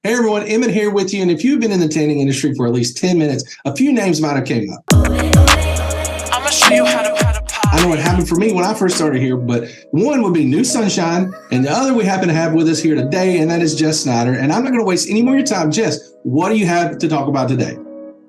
Hey everyone, Emmett here with you. And if you've been in the tanning industry for at least 10 minutes, a few names might have came up. I'ma show you how to I know what happened for me when I first started here, but one would be New Sunshine, and the other we happen to have with us here today, and that is Jess Snider. And I'm not going to waste any more of your time. Jess, what do you have to talk about today?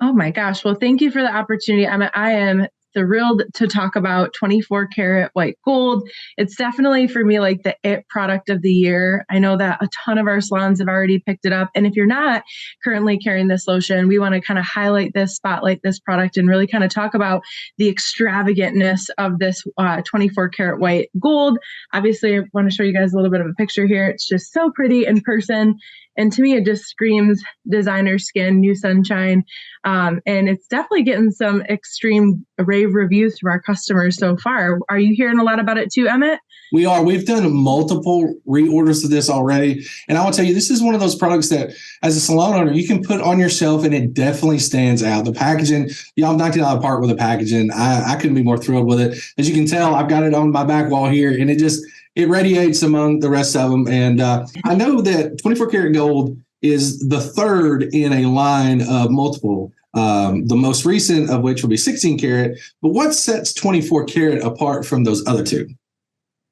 Oh my gosh. Well, thank you for the opportunity. I am thrilled to talk about 24 karat white gold. It's definitely for me like the it product of the year. I know that a ton of our salons have already picked it up. And if you're not currently carrying this lotion, we want to kind of highlight this, spotlight this product, and really kind of talk about the extravagantness of this 24 karat white gold. Obviously, I want to show you guys a little bit of a picture here. It's just so pretty in person. And to me, it just screams designer skin, New Sunshine. And it's definitely getting some extreme rave reviews from our customers so far. Are you hearing a lot about it too, Emmett? We are. We've done multiple reorders of this already. And I will tell you, this is one of those products that as a salon owner, you can put on your shelf and it definitely stands out. The packaging, y'all knocked it out of the park with the packaging. I couldn't be more thrilled with it. As you can tell, I've got it on my back wall here, and it radiates among the rest of them. And I know that 24 karat gold is the third in a line of multiple, the most recent of which will be 16 karat. But what sets 24 karat apart from those other two?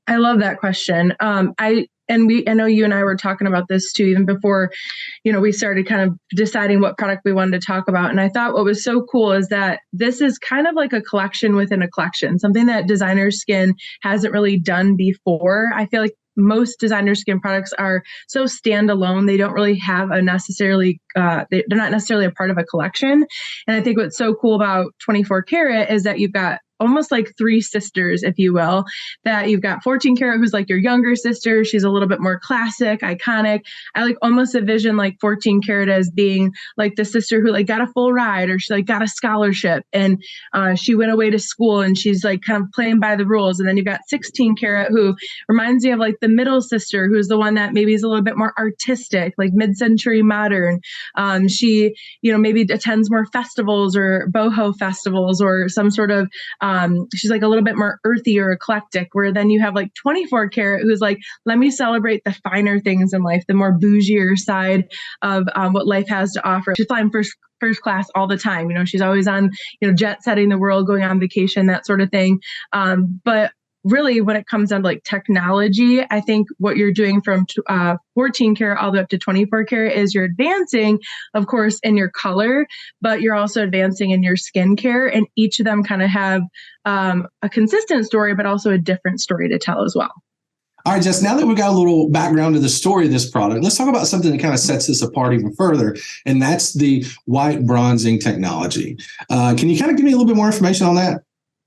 I love that question. I know you and I were talking about this too, even before, we started kind of deciding what product we wanted to talk about. And I thought what was so cool is that this is kind of like a collection within a collection, something that designer skin hasn't really done before. I feel like most designer skin products are so standalone. They don't really have they're not necessarily a part of a collection. And I think what's so cool about 24 karat is that you've got almost like three sisters, if you will, that you've got 14 karat, who's like your younger sister. She's a little bit more classic, iconic. I like almost envision like 14 karat as being like the sister who like got a full ride, or she like got a scholarship and she went away to school and she's like kind of playing by the rules. And then you've got 16 karat, who reminds me of like the middle sister, who's the one that maybe is a little bit more artistic, like mid-century modern. She, maybe attends more festivals or boho festivals or some sort of she's like a little bit more earthy or eclectic, where then you have like 24 karat, who's like, let me celebrate the finer things in life, the more bougier side of what life has to offer. She's flying first class all the time. She's always on, jet setting the world, going on vacation, that sort of thing. But really, when it comes down to like technology, I think what you're doing from 14 karat all the way up to 24 karat is you're advancing, of course, in your color, but you're also advancing in your skincare. And each of them kind of have a consistent story, but also a different story to tell as well. All right, Jess, now that we've got a little background to the story of this product, let's talk about something that kind of sets this apart even further, and that's the white bronzing technology. Can you kind of give me a little bit more information on that?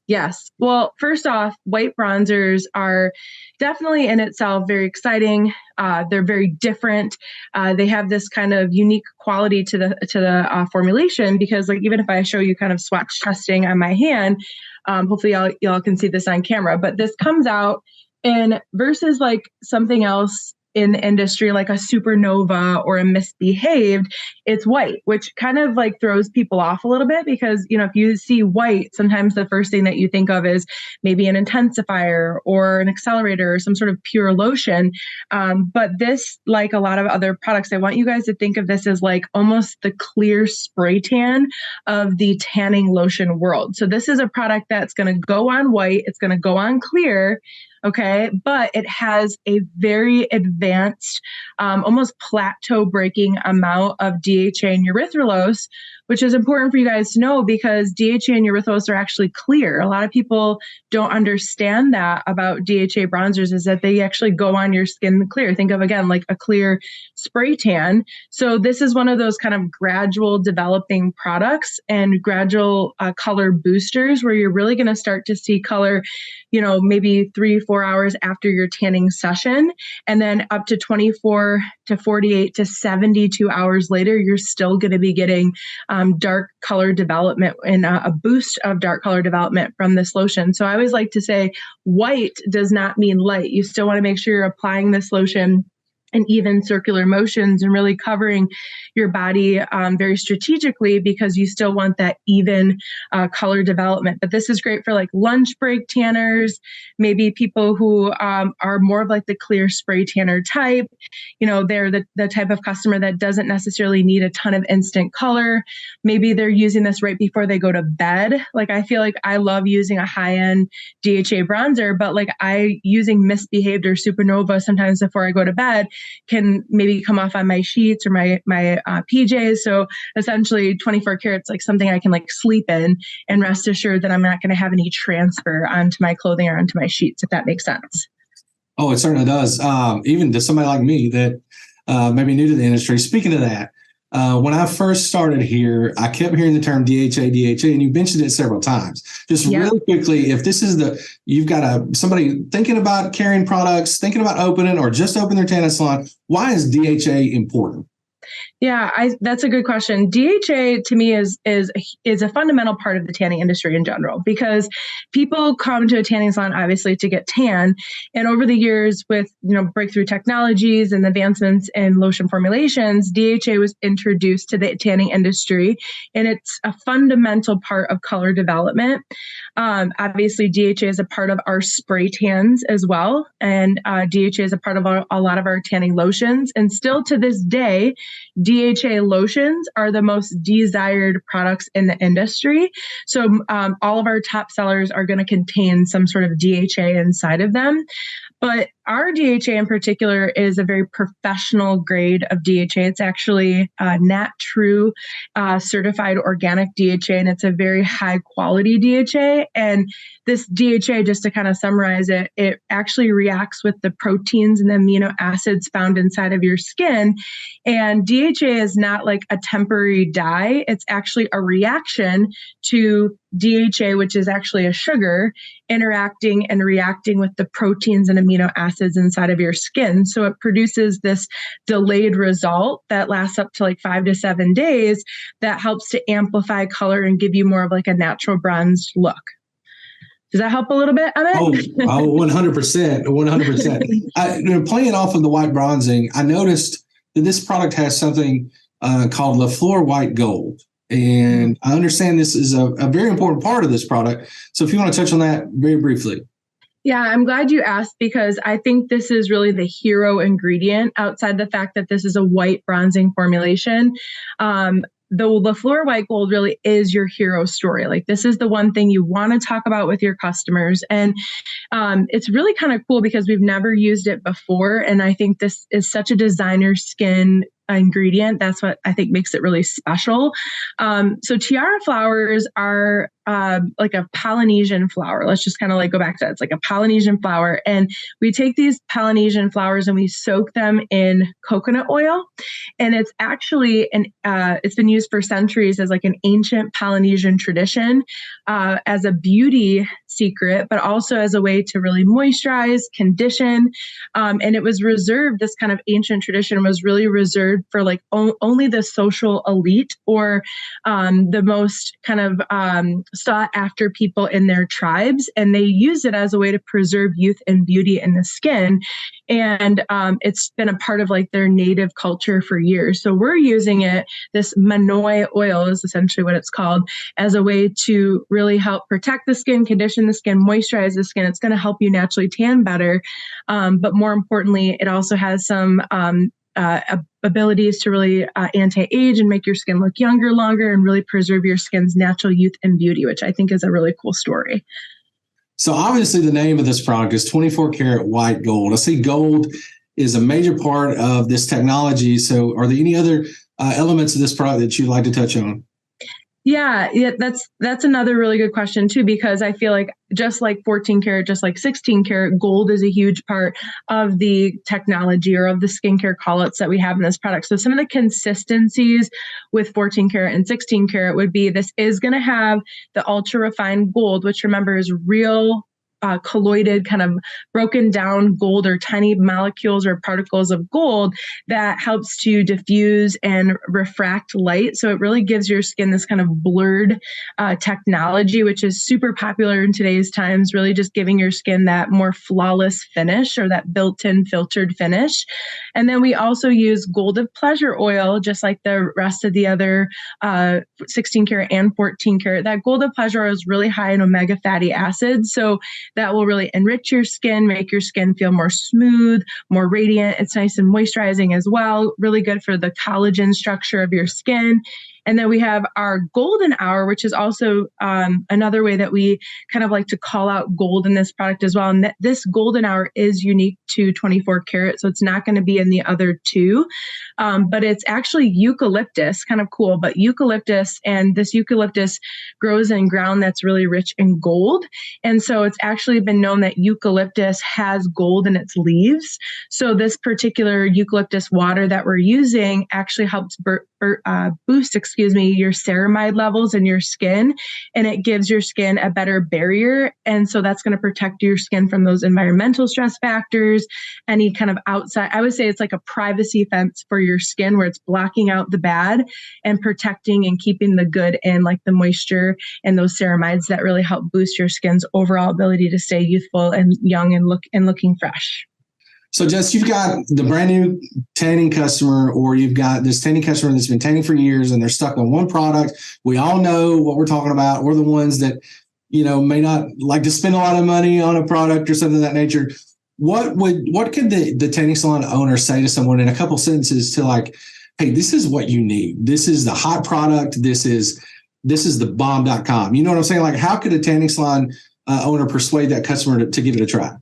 Yes. Well, first off, white bronzers are definitely in itself very exciting. They're very different. They have this kind of unique quality to the formulation, because like even if I show you kind of swatch testing on my hand, hopefully y'all can see this on camera, but this comes out in versus like something else in the industry, like a supernova or a misbehaved, it's white, which kind of like throws people off a little bit, because, if you see white, sometimes the first thing that you think of is maybe an intensifier or an accelerator or some sort of pure lotion. But this, like a lot of other products, I want you guys to think of this as like almost the clear spray tan of the tanning lotion world. So this is a product that's going to go on white. It's going to go on clear. Okay, but it has a very advanced, almost plateau breaking amount of DHA and erythrulose, which is important for you guys to know, because DHA and erythrulose are actually clear. A lot of people don't understand that about DHA bronzers, is that they actually go on your skin clear. Think of, again, like a clear spray tan. So this is one of those kind of gradual developing products and gradual color boosters, where you're really going to start to see color, maybe 3-4 hours after your tanning session. And then up to 24 to 48 to 72 hours later, you're still going to be getting dark color development and a boost of dark color development from this lotion. So I always like to say white does not mean light. You still want to make sure you're applying this lotion and even circular motions, and really covering your body very strategically, because you still want that even color development. But this is great for like lunch break tanners, maybe people who are more of like the clear spray tanner type. They're the type of customer that doesn't necessarily need a ton of instant color. Maybe they're using this right before they go to bed. Like, I feel like I love using a high-end DHA bronzer, but like using Misbehaved or Supernova sometimes before I go to bed can maybe come off on my sheets or my PJs. So essentially 24 karats, like something I can like sleep in and rest assured that I'm not going to have any transfer onto my clothing or onto my sheets, if that makes sense. Oh, it certainly does. Even to somebody like me that may be new to the industry. Speaking of that, when I first started here, I kept hearing the term DHA, and you mentioned it several times. Just really quickly, if this is you've got somebody thinking about carrying products, thinking about opening or just open their tanning salon, why is DHA important? Yeah, that's a good question. DHA to me is a fundamental part of the tanning industry in general, because people come to a tanning salon obviously to get tan, and over the years with breakthrough technologies and advancements in lotion formulations, DHA was introduced to the tanning industry, and it's a fundamental part of color development. Obviously, DHA is a part of our spray tans as well, and DHA is a part of a lot of our tanning lotions, and still to this day, DHA lotions are the most desired products in the industry. So all of our top sellers are going to contain some sort of DHA inside of them. But our DHA in particular is a very professional grade of DHA. It's actually Nat True certified organic DHA, and it's a very high quality DHA. And this DHA, just to kind of summarize it, it actually reacts with the proteins and the amino acids found inside of your skin. And DHA is not like a temporary dye. It's actually a reaction to DHA, which is actually a sugar, interacting and reacting with the proteins and amino acids inside of your skin. So it produces this delayed result that lasts up to like 5 to 7 days that helps to amplify color and give you more of like a natural bronzed look. Does that help a little bit, Emmett? Oh, 100%. 100%. Playing off of the white bronzing, I noticed that this product has something called the Fleur White Gold. And I understand this is a very important part of this product. So if you want to touch on that very briefly. Yeah, I'm glad you asked, because I think this is really the hero ingredient outside the fact that this is a white bronzing formulation. The Fleur White Gold really is your hero story. Like, this is the one thing you want to talk about with your customers. And it's really kind of cool because we've never used it before. And I think this is such a designer skin ingredient. That's what I think makes it really special. So Tiare flowers are like a Polynesian flower. Let's just kind of like go back to that. It's like a Polynesian flower. And we take these Polynesian flowers and we soak them in coconut oil. And it's actually, it's been used for centuries as like an ancient Polynesian tradition, as a beauty secret, but also as a way to really moisturize, condition. And it was reserved, this kind of ancient tradition was really reserved for like only the social elite, or the most kind of sought after people in their tribes. And they used it as a way to preserve youth and beauty in the skin. And it's been a part of like their native culture for years. So we're using it, this Manoi oil is essentially what it's called, as a way to really help protect the skin, condition the skin, moisturize the skin. It's going to help you naturally tan better. But more importantly, it also has some abilities to really anti-age and make your skin look younger longer, and really preserve your skin's natural youth and beauty, which I think is a really cool story. So obviously the name of this product is 24 karat white gold. I see gold is a major part of this technology. So are there any other elements of this product that you'd like to touch on? Yeah, that's another really good question too, because I feel like just like 14 karat, just like 16 karat, gold is a huge part of the technology or of the skincare call-outs that we have in this product. So some of the consistencies with 14 karat and 16 karat would be, this is going to have the ultra refined gold, which remember is real colloided, kind of broken down gold or tiny molecules or particles of gold that helps to diffuse and refract light. So it really gives your skin this kind of blurred technology, which is super popular in today's times, really just giving your skin that more flawless finish or that built-in filtered finish. And then we also use Gold of Pleasure oil, just like the rest of the other 16 karat and 14 karat. That Gold of Pleasure oil is really high in omega fatty acids. So that will really enrich your skin, make your skin feel more smooth, more radiant. It's nice and moisturizing as well. Really good for the collagen structure of your skin. And then we have our golden hour, which is also another way that we kind of like to call out gold in this product as well. And this golden hour is unique to 24 karat, so it's not going to be in the other two. But it's actually eucalyptus, kind of cool, but eucalyptus, and this eucalyptus grows in ground that's really rich in gold. And so it's actually been known that eucalyptus has gold in its leaves. So this particular eucalyptus water that we're using actually helps boost, your ceramide levels in your skin, and it gives your skin a better barrier. And so that's going to protect your skin from those environmental stress factors, any kind of outside. I would say it's like a privacy fence for your skin where it's blocking out the bad and protecting and keeping the good in, like the moisture and those ceramides that really help boost your skin's overall ability to stay youthful and young and looking fresh. So Jess, you've got the brand new tanning customer, or you've got this tanning customer that's been tanning for years and they're stuck on one product. We all know what we're talking about. We're the ones that, may not like to spend a lot of money on a product or something of that nature. What could the tanning salon owner say to someone in a couple sentences to like, hey, this is what you need. This is the hot product. This is the bomb.com. You know what I'm saying? Like, how could a tanning salon owner persuade that customer to give it a try?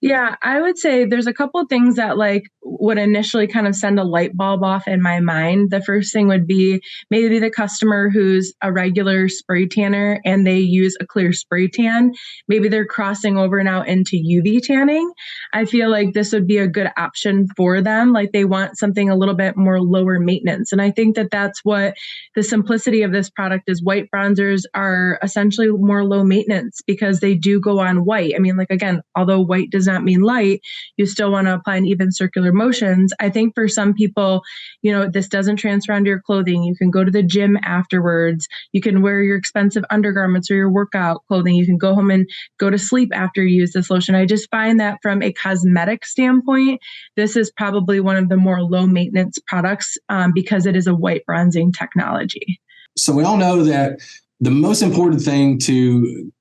Yeah, I would say there's a couple of things that like would initially kind of send a light bulb off in my mind. The first thing would be maybe the customer who's a regular spray tanner and they use a clear spray tan. Maybe they're crossing over now into UV tanning. I feel like this would be a good option for them. Like they want something a little bit more lower maintenance. And I think that that's what the simplicity of this product is. White bronzers are essentially more low maintenance because they do go on white. I mean, like, again, although white does not mean light, you still want to apply an even circular motions. I think for some people, this doesn't transfer onto your clothing. You can go to the gym afterwards. You can wear your expensive undergarments or your workout clothing. You can go home and go to sleep after you use this lotion. I just find that from a cosmetic standpoint, this is probably one of the more low maintenance products because it is a white bronzing technology. So we all know that the most important thing to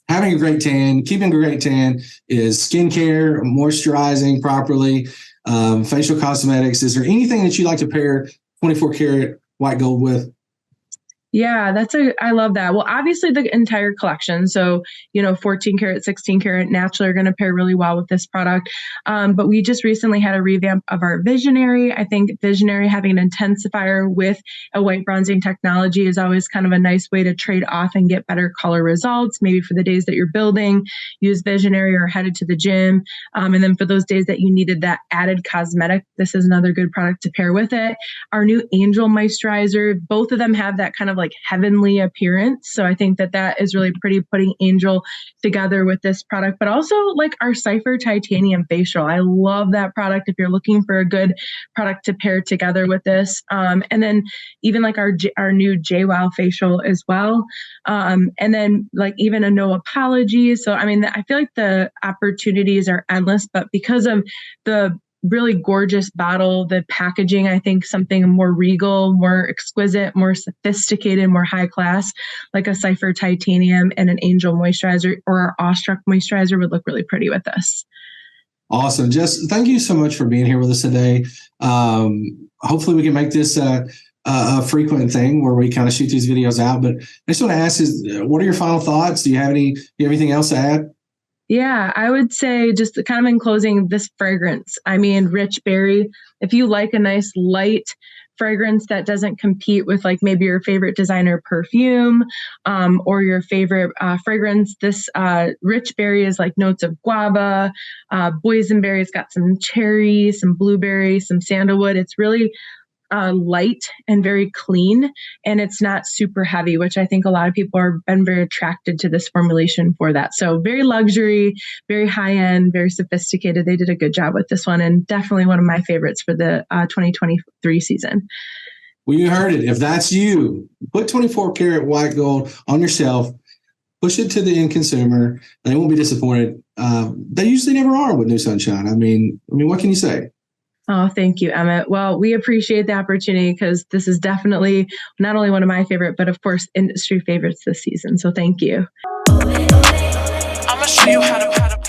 having a great tan, keeping a great tan, is skincare, moisturizing properly, facial cosmetics. Is there anything that you like to pair 24 karat white gold with? Yeah, I love that. Well, obviously the entire collection. So, 14 karat, 16 karat naturally are going to pair really well with this product. But we just recently had a revamp of our Visionary. I think Visionary having an intensifier with a white bronzing technology is always kind of a nice way to trade off and get better color results. Maybe for the days that you're building, use Visionary or headed to the gym. And then for those days that you needed that added cosmetic, this is another good product to pair with it. Our new Angel Moisturizer, both of them have that kind of like heavenly appearance. So I think that is really pretty, putting Angel together with this product, but also like our Cypher Titanium Facial. I love that product if you're looking for a good product to pair together with this. And then even like our new JWoww facial as well. And then like even a No Apologies. So, I mean, I feel like the opportunities are endless, but because of the really gorgeous bottle, the packaging, I think something more regal, more exquisite, more sophisticated, more high class, like a Cypher Titanium and an Angel Moisturizer or our Awestruck Moisturizer would look really pretty with this. Awesome. Jess, thank you so much for being here with us today. Hopefully we can make this a frequent thing where we kind of shoot these videos out. But I just want to ask what are your final thoughts? Do you have anything else to add? Yeah, I would say just kind of in closing, this fragrance. I mean, rich berry. If you like a nice light fragrance that doesn't compete with like maybe your favorite designer perfume or your favorite fragrance, this rich berry is like notes of guava, boysenberry. It's got some cherry, some blueberry, some sandalwood. It's really light and very clean, and it's not super heavy, which I think a lot of people have been very attracted to this formulation for that. So very luxury, very high end, very sophisticated. They did a good job with this one, and definitely one of my favorites for the 2023 season. Well, you heard it. If that's you, put 24 karat white gold on your shelf, push it to the end consumer. They won't be disappointed. They usually never are with new Sunshine. I mean, what can you say? Oh, thank you, Emmett. Well, we appreciate the opportunity because this is definitely not only one of my favorite, but of course, industry favorites this season. So thank you. I'ma show you how to